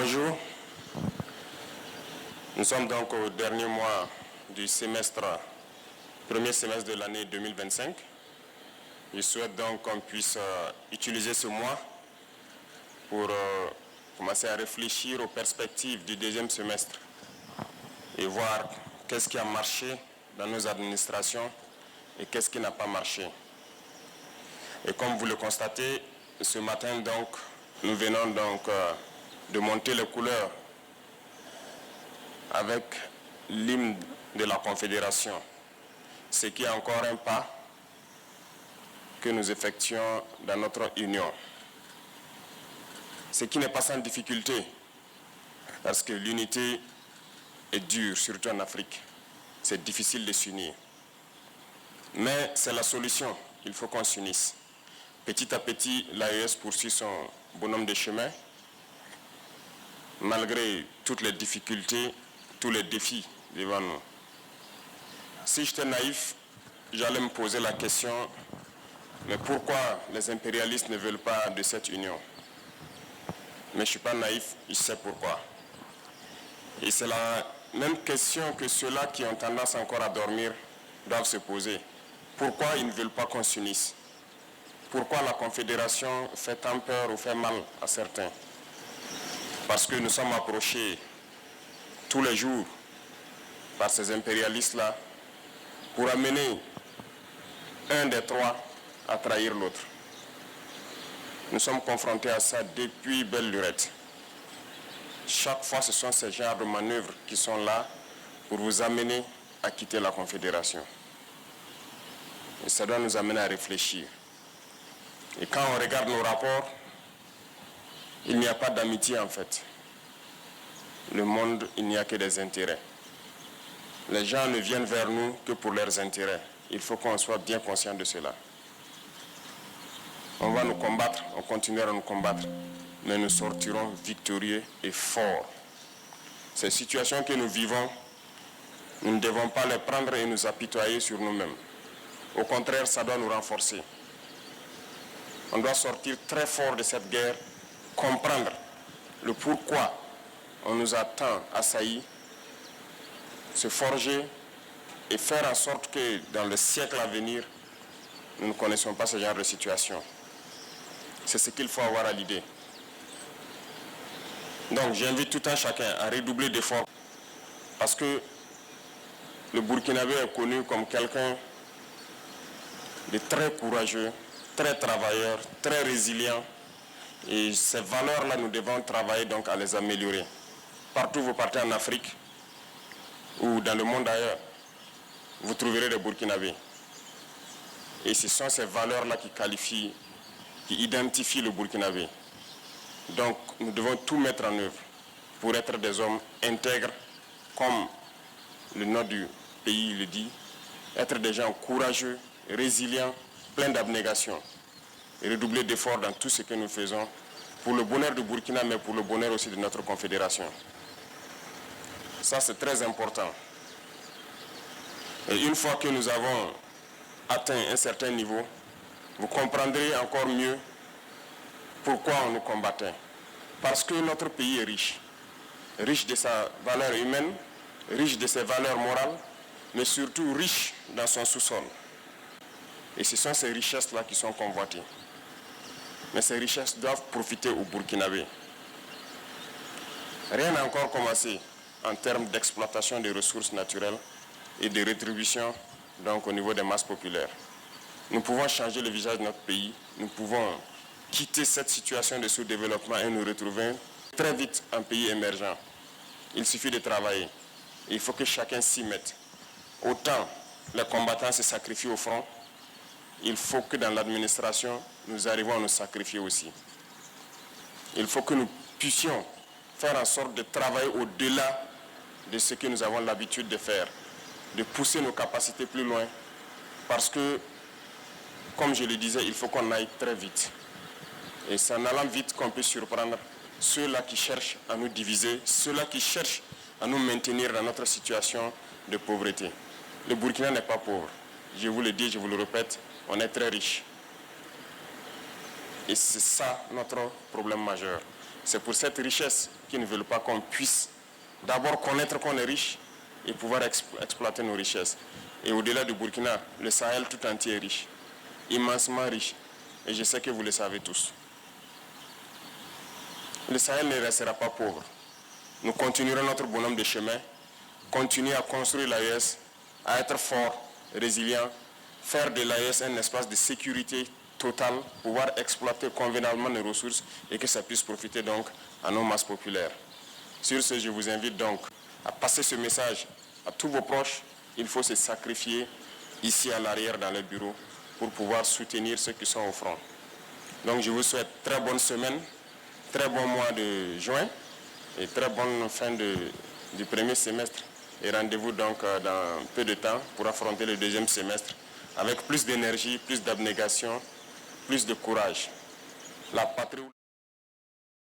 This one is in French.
Bonjour. Nous sommes donc au dernier mois du premier semestre de l'année 2025. Je souhaite donc qu'on puisse utiliser ce mois pour commencer à réfléchir aux perspectives du deuxième semestre et voir qu'est-ce qui a marché dans nos administrations et qu'est-ce qui n'a pas marché. Et comme vous le constatez, ce matin donc, nous venons donc de monter les couleurs avec l'hymne de la Confédération, ce qui est encore un pas que nous effectuons dans notre union. Ce qui n'est pas sans difficulté, parce que l'unité est dure, surtout en Afrique. C'est difficile de s'unir. Mais c'est la solution, il faut qu'on s'unisse. Petit à petit, l'AES poursuit son bonhomme de chemin, malgré toutes les difficultés, tous les défis devant nous. Si j'étais naïf, j'allais me poser la question, mais pourquoi les impérialistes ne veulent pas de cette union? Mais je ne suis pas naïf, je sais pourquoi. Et c'est la même question que ceux-là qui ont tendance encore à dormir doivent se poser. Pourquoi ils ne veulent pas qu'on s'unisse? Pourquoi la Confédération fait tant peur ou fait mal à certains? Parce que nous sommes approchés tous les jours par ces impérialistes-là pour amener un des trois à trahir l'autre. Nous sommes confrontés à ça depuis belle lurette. Chaque fois, ce sont ces genres de manœuvres qui sont là pour vous amener à quitter la Confédération. Et ça doit nous amener à réfléchir. Et quand on regarde nos rapports, il n'y a pas d'amitié en fait. Le monde, il n'y a que des intérêts. Les gens ne viennent vers nous que pour leurs intérêts. Il faut qu'on soit bien conscient de cela. On va nous combattre, on continuera à nous combattre, mais nous sortirons victorieux et forts. Ces situations que nous vivons, nous ne devons pas les prendre et nous apitoyer sur nous-mêmes. Au contraire, ça doit nous renforcer. On doit sortir très fort de cette guerre, comprendre le pourquoi on nous a tant assaillis, se forger et faire en sorte que dans le siècle à venir, nous ne connaissons pas ce genre de situation. C'est ce qu'il faut avoir à l'idée. Donc j'invite tout un chacun à redoubler d'efforts parce que le Burkinabé est connu comme quelqu'un de très courageux, très travailleur, très résilient. Et ces valeurs-là, nous devons travailler donc à les améliorer. Partout où vous partez en Afrique ou dans le monde ailleurs, vous trouverez des Burkinabés. Et ce sont ces valeurs-là qui qualifient, qui identifient le Burkinabé. Donc nous devons tout mettre en œuvre pour être des hommes intègres, comme le nom du pays le dit, être des gens courageux, résilients, pleins d'abnégation et redoubler d'efforts dans tout ce que nous faisons pour le bonheur du Burkina, mais pour le bonheur aussi de notre confédération. Ça, c'est très important. Et une fois que nous avons atteint un certain niveau, vous comprendrez encore mieux pourquoi on nous combattait. Parce que notre pays est riche. Riche de sa valeur humaine, riche de ses valeurs morales, mais surtout riche dans son sous-sol. Et ce sont ces richesses-là qui sont convoitées. Mais ces richesses doivent profiter aux Burkinabés. Rien n'a encore commencé en termes d'exploitation des ressources naturelles et de rétribution donc au niveau des masses populaires. Nous pouvons changer le visage de notre pays, nous pouvons quitter cette situation de sous-développement et nous retrouver très vite un pays émergent. Il suffit de travailler. Il faut que chacun s'y mette. Autant les combattants se sacrifient au front, il faut que dans l'administration, nous arrivions à nous sacrifier aussi. Il faut que nous puissions faire en sorte de travailler au-delà de ce que nous avons l'habitude de faire, de pousser nos capacités plus loin, parce que, comme je le disais, il faut qu'on aille très vite. Et c'est en allant vite qu'on peut surprendre ceux-là qui cherchent à nous diviser, ceux-là qui cherchent à nous maintenir dans notre situation de pauvreté. Le Burkina n'est pas pauvre. Je vous le dis, je vous le répète, on est très riche. Et c'est ça notre problème majeur. C'est pour cette richesse qu'ils ne veulent pas qu'on puisse d'abord connaître qu'on est riche et pouvoir exploiter nos richesses. Et au-delà du Burkina, le Sahel tout entier est riche, immensement riche. Et je sais que vous le savez tous. Le Sahel ne restera pas pauvre. Nous continuerons notre bonhomme de chemin, continuer à construire l'AES, à être fort, résilient, faire de l'AES un espace de sécurité totale, pouvoir exploiter convenablement nos ressources et que ça puisse profiter donc à nos masses populaires. Sur ce, je vous invite donc à passer ce message à tous vos proches. Il faut se sacrifier ici à l'arrière dans les bureaux pour pouvoir soutenir ceux qui sont au front. Donc je vous souhaite très bonne semaine, très bon mois de juin et très bonne fin du premier semestre. Et rendez-vous donc dans peu de temps pour affronter le deuxième semestre avec plus d'énergie, plus d'abnégation, plus de courage. La patrie...